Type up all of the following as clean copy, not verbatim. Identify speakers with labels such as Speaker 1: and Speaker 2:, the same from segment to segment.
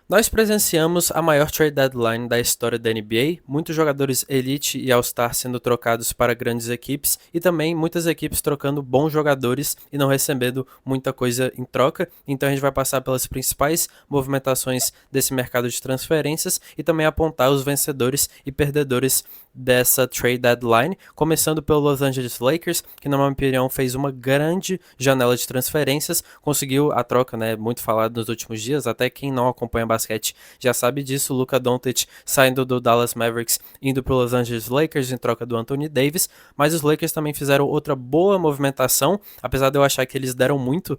Speaker 1: Nós presenciamos a maior trade deadline da história da NBA, muitos jogadores elite e all-star sendo trocados para grandes equipes e também muitas equipes trocando bons jogadores e não recebendo muita coisa em troca. Então a gente vai passar pelas principais movimentações desse mercado de transferências e também apontar os vencedores e perdedores dessa trade deadline, começando pelo Los Angeles Lakers, que na minha opinião fez uma grande janela de transferências, conseguiu a troca, né, muito falado nos últimos dias, até quem não acompanha basquete já sabe disso, Luka Doncic saindo do Dallas Mavericks, indo para os Los Angeles Lakers em troca do Anthony Davis, mas os Lakers também fizeram outra boa movimentação, apesar de eu achar que eles deram muito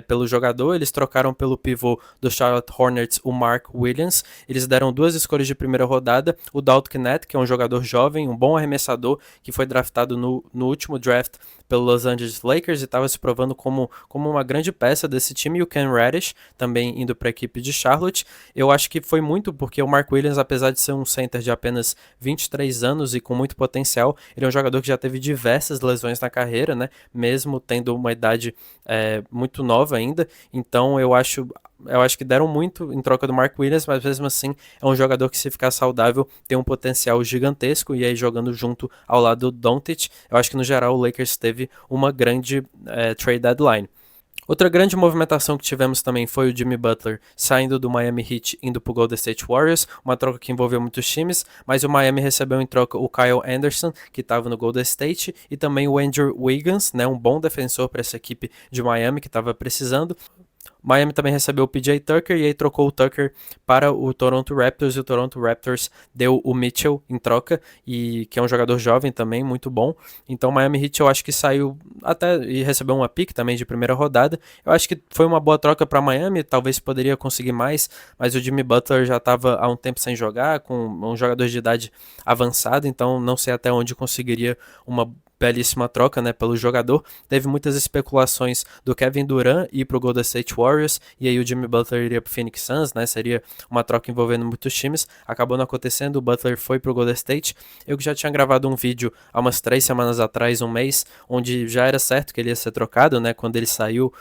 Speaker 1: pelo jogador, eles trocaram pelo pivô do Charlotte Hornets, o Mark Williams, eles deram 2 escolhas de primeira rodada, o Dalton Knecht, que é um jogador jovem, um bom arremessador, que foi draftado no último draft pelo Los Angeles Lakers e estava se provando como uma grande peça desse time, e o Cam Reddish também indo para a equipe de Charlotte. Eu acho que foi muito porque o Mark Williams, apesar de ser um center de apenas 23 anos e com muito potencial, ele é um jogador que já teve diversas lesões na carreira, né? Mesmo tendo uma idade muito nova ainda. Então eu acho que deram muito em troca do Mark Williams, mas mesmo assim é um jogador que, se ficar saudável, tem um potencial gigantesco, e aí jogando junto ao lado do Doncic, eu acho que no geral o Lakers teve uma grande trade deadline. Outra grande movimentação que tivemos também foi o Jimmy Butler saindo do Miami Heat indo para o Golden State Warriors, uma troca que envolveu muitos times, mas o Miami recebeu em troca o Kyle Anderson, que estava no Golden State, e também o Andrew Wiggins, né, um bom defensor para essa equipe de Miami que estava precisando. Miami também recebeu o PJ Tucker e aí trocou o Tucker para o Toronto Raptors, e o Toronto Raptors deu o Mitchell em troca, e que é um jogador jovem também, muito bom. Então Miami Heat eu acho que saiu até e recebeu uma pick também de primeira rodada. Eu acho que foi uma boa troca para Miami, talvez poderia conseguir mais, mas o Jimmy Butler já estava há um tempo sem jogar, com um jogador de idade avançada, então não sei até onde conseguiria uma belíssima troca, né, pelo jogador. Teve muitas especulações do Kevin Durant ir para o Golden State Warriors, e aí o Jimmy Butler iria para o Phoenix Suns, né, seria uma troca envolvendo muitos times. Acabou não acontecendo, o Butler foi para o Golden State. Eu já tinha gravado um vídeo há umas 3 semanas atrás, um mês, onde já era certo que ele ia ser trocado, né, quando ele saiu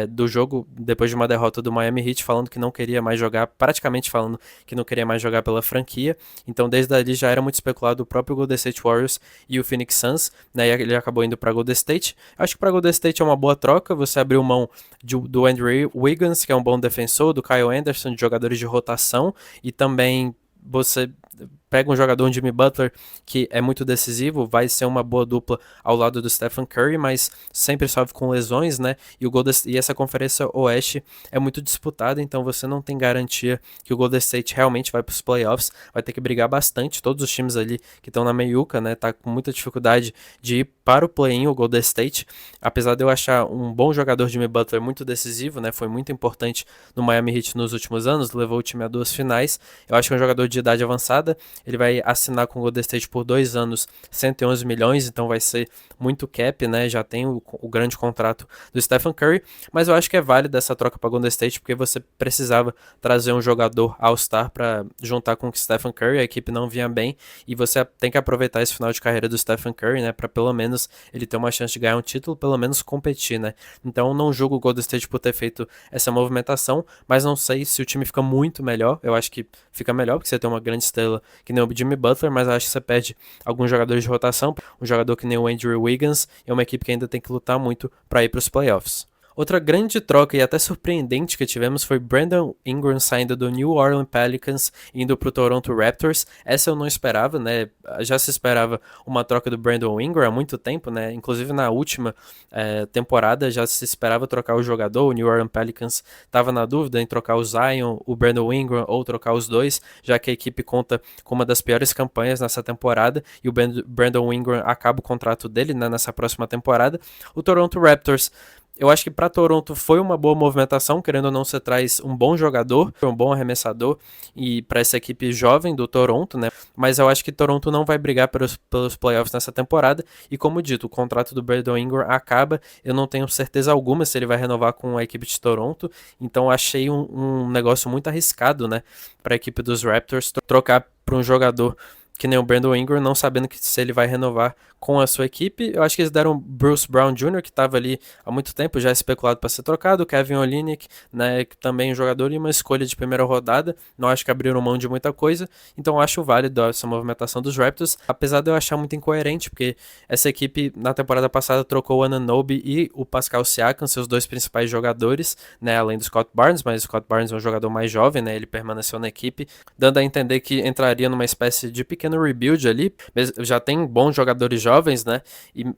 Speaker 1: do jogo depois de uma derrota do Miami Heat, falando que não queria mais jogar, praticamente falando que não queria mais jogar pela franquia. Então desde ali já era muito especulado o próprio Golden State Warriors e o Phoenix Suns, né, e ele acabou indo para Golden State. Acho que para Golden State é uma boa troca, você abriu mão do Andrew Wiggins, que é um bom defensor, do Kyle Anderson, de jogadores de rotação, e também você pega um jogador, um Jimmy Butler, que é muito decisivo, vai ser uma boa dupla ao lado do Stephen Curry, mas sempre sofre com lesões, né? E essa conferência Oeste é muito disputada, então você não tem garantia que o Golden State realmente vai para os playoffs, vai ter que brigar bastante. Todos os times ali que estão na meiuca, né, tá com muita dificuldade de ir para o play-in, o Golden State, apesar de eu achar um bom jogador, Jimmy Butler, muito decisivo, né? Foi muito importante no Miami Heat nos últimos anos, levou o time a 2 finais. Eu acho que é um jogador de idade avançada. Ele vai assinar com o Golden State por 2 anos, 111 milhões, então vai ser muito cap, né? Já tem o grande contrato do Stephen Curry, mas eu acho que é válido essa troca para Golden State, porque você precisava trazer um jogador All-Star para juntar com o Stephen Curry, a equipe não vinha bem, e você tem que aproveitar esse final de carreira do Stephen Curry, né? Para pelo menos ele ter uma chance de ganhar um título, pelo menos competir, né? Então não julgo o Golden State por ter feito essa movimentação, mas não sei se o time fica muito melhor. Eu acho que fica melhor, porque você tem uma grande estrela que nem o Jimmy Butler, mas acho que você perde alguns jogadores de rotação, um jogador que nem o Andrew Wiggins, é uma equipe que ainda tem que lutar muito para ir para os playoffs. Outra grande troca e até surpreendente que tivemos foi Brandon Ingram saindo do New Orleans Pelicans indo para o Toronto Raptors. Essa eu não esperava, né? Já se esperava uma troca do Brandon Ingram há muito tempo, né? Inclusive na última temporada já se esperava trocar o jogador. O New Orleans Pelicans estava na dúvida em trocar o Zion, o Brandon Ingram ou trocar os dois, já que a equipe conta com uma das piores campanhas nessa temporada e o Brandon Ingram acaba o contrato dele, né, nessa próxima temporada. O Toronto Raptors, eu acho que para Toronto foi uma boa movimentação, querendo ou não, você traz um bom jogador, um bom arremessador, e para essa equipe jovem do Toronto, né? Mas eu acho que Toronto não vai brigar pelos playoffs nessa temporada, e como dito, o contrato do Brandon Ingram acaba, eu não tenho certeza alguma se ele vai renovar com a equipe de Toronto, então achei um negócio muito arriscado, né, para a equipe dos Raptors trocar para um jogador que nem o Brandon Ingram, não sabendo se ele vai renovar com a sua equipe. Eu acho que eles deram Bruce Brown Jr., que estava ali há muito tempo, já especulado para ser trocado, Kevin Olynyk, né, que também é um jogador e uma escolha de primeira rodada. Não acho que abriram mão de muita coisa, então acho válido essa movimentação dos Raptors, apesar de eu achar muito incoerente, porque essa equipe na temporada passada trocou o Anunoby e o Pascal Siakam, seus dois principais jogadores, né, além do Scott Barnes, mas o Scott Barnes é um jogador mais jovem, né, ele permaneceu na equipe, dando a entender que entraria numa espécie de pequeno rebuild ali, já tem bons jogadores jovens, né,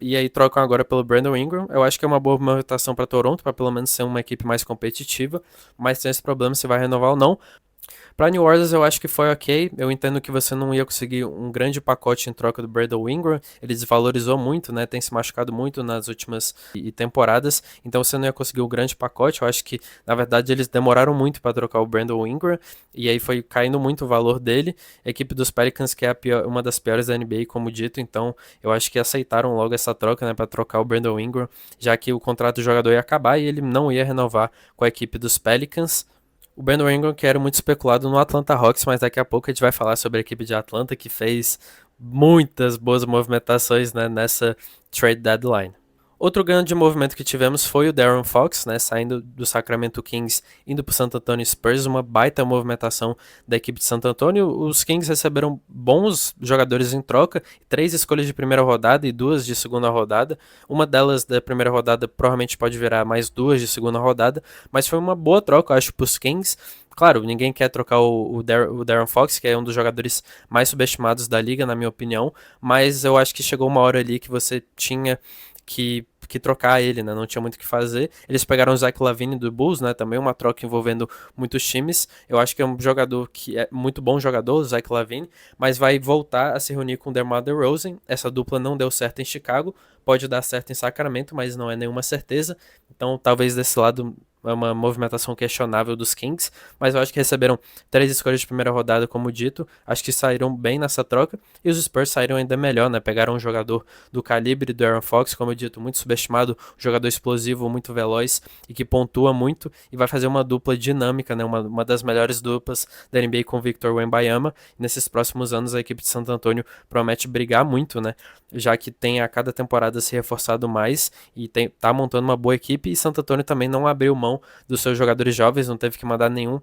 Speaker 1: e aí trocam agora pelo Brandon Ingram. Eu acho que é uma boa movimentação para Toronto, para pelo menos ser uma equipe mais competitiva, mas tem esse problema se vai renovar ou não. Para New Orleans eu acho que foi ok. Eu entendo que você não ia conseguir um grande pacote em troca do Brandon Ingram. Ele desvalorizou muito, né? Tem se machucado muito nas últimas temporadas. Então você não ia conseguir um grande pacote. Eu acho que, na verdade, eles demoraram muito para trocar o Brandon Ingram. E aí foi caindo muito o valor dele. A equipe dos Pelicans, que é uma das piores da NBA, como dito. Então eu acho que aceitaram logo essa troca, né? Para trocar o Brandon Ingram, já que o contrato do jogador ia acabar e ele não ia renovar com a equipe dos Pelicans. O Brandon Ingram, que era muito especulado no Atlanta Hawks, mas daqui a pouco a gente vai falar sobre a equipe de Atlanta, que fez muitas boas movimentações, né, nessa trade deadline. Outro grande movimento que tivemos foi o De'Aaron Fox, né, saindo do Sacramento Kings, indo para o San Antonio Spurs, uma baita movimentação da equipe de San Antonio. Os Kings receberam bons jogadores em troca, 3 escolhas de primeira rodada e 2 de segunda rodada. Uma delas da primeira rodada provavelmente pode virar mais 2 de segunda rodada, mas foi uma boa troca, eu acho, para os Kings. Claro, ninguém quer trocar o De'Aaron Fox, que é um dos jogadores mais subestimados da liga, na minha opinião, mas eu acho que chegou uma hora ali que você tinha que trocar ele, né? Não tinha muito o que fazer. Eles pegaram o Zach LaVine do Bulls, né? Também uma troca envolvendo muitos times. Eu acho que é um jogador que é muito bom jogador, o Zach LaVine, mas vai voltar a se reunir com o DeMar DeRozan. Essa dupla não deu certo em Chicago, pode dar certo em Sacramento, mas não é nenhuma certeza. Então, talvez desse lado é uma movimentação questionável dos Kings, mas eu acho que receberam 3 escolhas de primeira rodada, como dito, acho que saíram bem nessa troca, e os Spurs saíram ainda melhor, né, pegaram um jogador do calibre do Aaron Fox, como eu dito, muito subestimado, um jogador explosivo, muito veloz, e que pontua muito, e vai fazer uma dupla dinâmica, né, uma das melhores duplas da NBA com o Victor Wembanyama, e nesses próximos anos a equipe de Santo Antônio promete brigar muito, né, já que tem a cada temporada se reforçado mais, e tá montando uma boa equipe, e Santo Antônio também não abriu mão dos seus jogadores jovens, não teve que mandar nenhum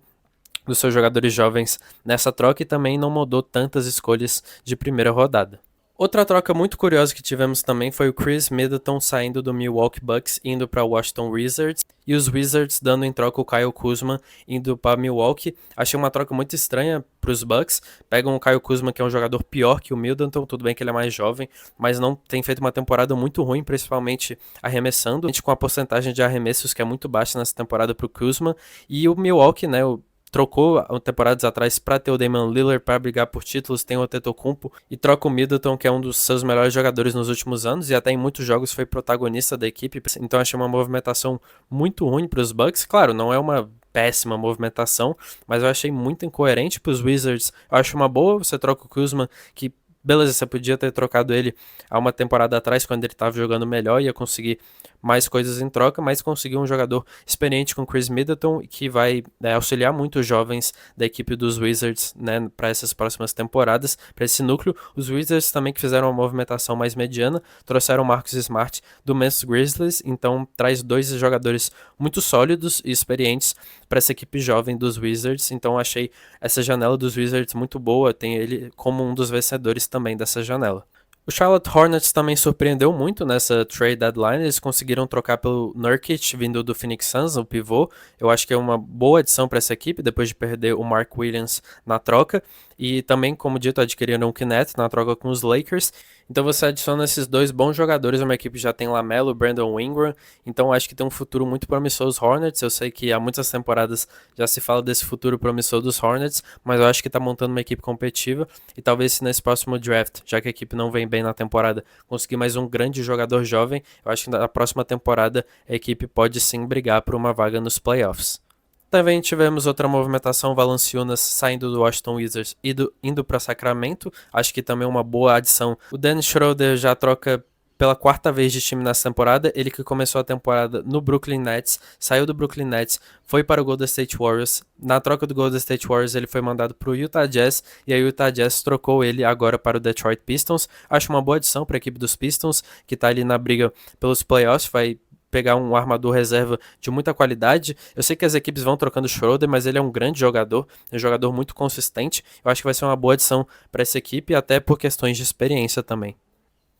Speaker 1: dos seus jogadores jovens nessa troca e também não mudou tantas escolhas de primeira rodada. Outra troca muito curiosa que tivemos também foi o Chris Middleton saindo do Milwaukee Bucks indo para o Washington Wizards e os Wizards dando em troca o Kyle Kuzma indo para Milwaukee. Achei uma troca muito estranha para os Bucks. Pegam o Kyle Kuzma, que é um jogador pior que o Middleton, tudo bem que ele é mais jovem, mas não tem feito uma temporada muito ruim, principalmente arremessando, com a porcentagem de arremessos que é muito baixa nessa temporada para o Kuzma. E o Milwaukee, né, trocou temporadas atrás para ter o Damian Lillard para brigar por títulos, tem o Antetokounmpo e troca o Middleton, que é um dos seus melhores jogadores nos últimos anos e até em muitos jogos foi protagonista da equipe. Então achei uma movimentação muito ruim para os Bucks. Claro, não é uma péssima movimentação, mas eu achei muito incoerente para os Wizards. Eu acho uma boa, você troca o Kuzma, que beleza, você podia ter trocado ele há uma temporada atrás, quando ele estava jogando melhor, ia conseguir mais coisas em troca, mas conseguiu um jogador experiente com Chris Middleton, que vai auxiliar muito os jovens da equipe dos Wizards, né, para essas próximas temporadas, para esse núcleo. Os Wizards também que fizeram uma movimentação mais mediana, trouxeram o Marcus Smart do Memphis Grizzlies, então traz 2 jogadores muito sólidos e experientes para essa equipe jovem dos Wizards, então achei essa janela dos Wizards muito boa, tem ele como um dos vencedores também dessa janela. O Charlotte Hornets também surpreendeu muito nessa trade deadline, eles conseguiram trocar pelo Nurkic, vindo do Phoenix Suns, o pivô. Eu acho que é uma boa adição para essa equipe, depois de perder o Mark Williams na troca. E também, como dito, adquiriram o Knet na troca com os Lakers. Então você adiciona esses 2 bons jogadores, uma equipe já tem Lamelo, Brandon Ingram, então acho que tem um futuro muito promissor os Hornets. Eu sei que há muitas temporadas já se fala desse futuro promissor dos Hornets, mas eu acho que está montando uma equipe competitiva e talvez se nesse próximo draft, já que a equipe não vem bem na temporada, conseguir mais um grande jogador jovem, eu acho que na próxima temporada a equipe pode sim brigar por uma vaga nos playoffs. Também tivemos outra movimentação, Valanciunas saindo do Washington Wizards e indo para Sacramento. Acho que também é uma boa adição. O Dennis Schroeder já troca pela quarta vez de time nessa temporada. Ele que começou a temporada no Brooklyn Nets, saiu do Brooklyn Nets, foi para o Golden State Warriors. Na troca do Golden State Warriors, ele foi mandado para o Utah Jazz, e aí o Utah Jazz trocou ele agora para o Detroit Pistons. Acho uma boa adição para a equipe dos Pistons, que está ali na briga pelos playoffs, vai pegar um armador reserva de muita qualidade. Eu sei que as equipes vão trocando o Schroeder, mas ele é um grande jogador, é um jogador muito consistente. Eu acho que vai ser uma boa adição para essa equipe, até por questões de experiência também.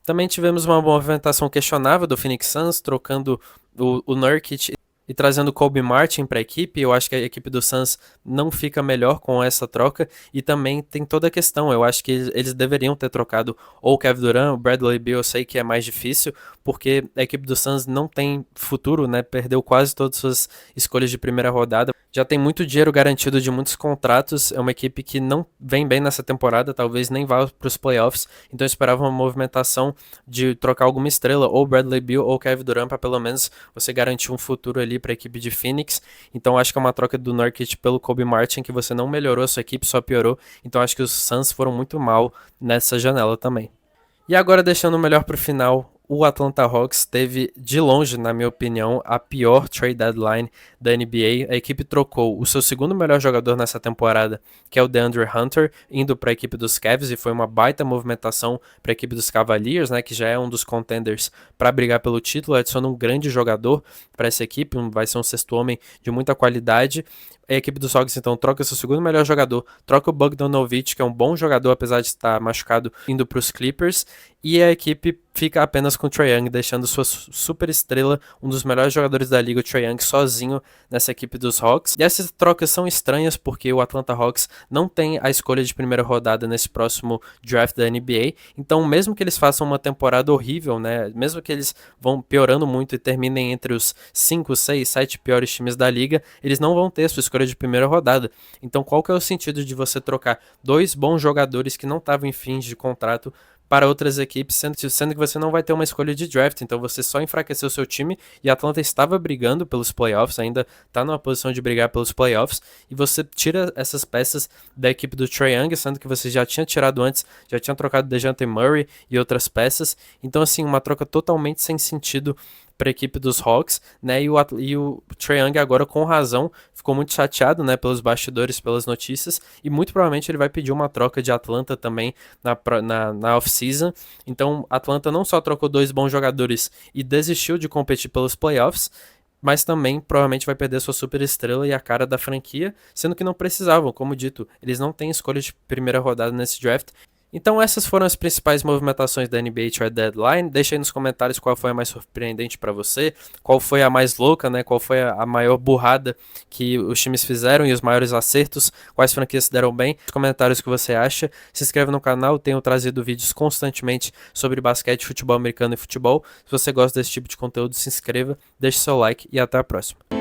Speaker 1: Também tivemos uma movimentação questionável do Phoenix Suns, trocando o Nurkic e trazendo o Kobe Martin para a equipe. Eu acho que a equipe do Suns não fica melhor com essa troca, e também tem toda a questão, eu acho que eles deveriam ter trocado ou o Kevin Durant, o Bradley Beal. Eu sei que é mais difícil, porque a equipe do Suns não tem futuro, né? Perdeu quase todas as suas escolhas de primeira rodada, já tem muito dinheiro garantido de muitos contratos, é uma equipe que não vem bem nessa temporada, talvez nem vá para os playoffs, então eu esperava uma movimentação de trocar alguma estrela, ou Bradley Beal ou Kevin Durant, para pelo menos você garantir um futuro ali para a equipe de Phoenix. Então acho que é uma troca do Nurkic pelo Kobe Martin, que você não melhorou a sua equipe, só piorou. Então acho que os Suns foram muito mal nessa janela também. E agora, deixando o melhor para o final, o Atlanta Hawks teve, de longe, na minha opinião, a pior trade deadline da NBA. A equipe trocou o seu segundo melhor jogador nessa temporada, que é o DeAndre Hunter, indo para a equipe dos Cavs, e foi uma baita movimentação para a equipe dos Cavaliers, né, que já é um dos contenders para brigar pelo título. Adiciona um grande jogador para essa equipe, vai ser um sexto homem de muita qualidade. A equipe dos Hawks então troca seu segundo melhor jogador, troca o Bogdanovic, que é um bom jogador apesar de estar machucado, indo para os Clippers, e a equipe fica apenas com o Trae Young, deixando sua super estrela, um dos melhores jogadores da liga, o Trae Young, sozinho nessa equipe dos Hawks. E essas trocas são estranhas porque o Atlanta Hawks não tem a escolha de primeira rodada nesse próximo draft da NBA, então mesmo que eles façam uma temporada horrível, né, mesmo que eles vão piorando muito e terminem entre os 5, 6, 7 piores times da liga, eles não vão ter a sua escolha de primeira rodada. Então qual que é o sentido de você trocar dois bons jogadores que não estavam em fins de contrato para outras equipes, sendo que você não vai ter uma escolha de draft? Então você só enfraqueceu o seu time, e a Atlanta estava brigando pelos playoffs, ainda está numa posição de brigar pelos playoffs, e você tira essas peças da equipe do Trae Young, sendo que você já tinha tirado antes, já tinha trocado DeJounte Murray e outras peças. Então assim, uma troca totalmente sem sentido para a equipe dos Hawks, né? E o Trae Young agora, com razão, ficou muito chateado, né, pelos bastidores, pelas notícias, e muito provavelmente ele vai pedir uma troca de Atlanta também na off-season. Então Atlanta não só trocou dois bons jogadores e desistiu de competir pelos playoffs, mas também provavelmente vai perder sua super estrela e a cara da franquia, sendo que não precisavam. Como dito, eles não têm escolha de primeira rodada nesse draft. Então essas foram as principais movimentações da NBA Trade Deadline. Deixa aí nos comentários qual foi a mais surpreendente para você, qual foi a mais louca, né? Qual foi a maior burrada que os times fizeram e os maiores acertos, quais franquias se deram bem. Nos comentários que você acha. Se inscreve no canal, tenho trazido vídeos constantemente sobre basquete, futebol americano e futebol. Se você gosta desse tipo de conteúdo, se inscreva, deixe seu like e até a próxima.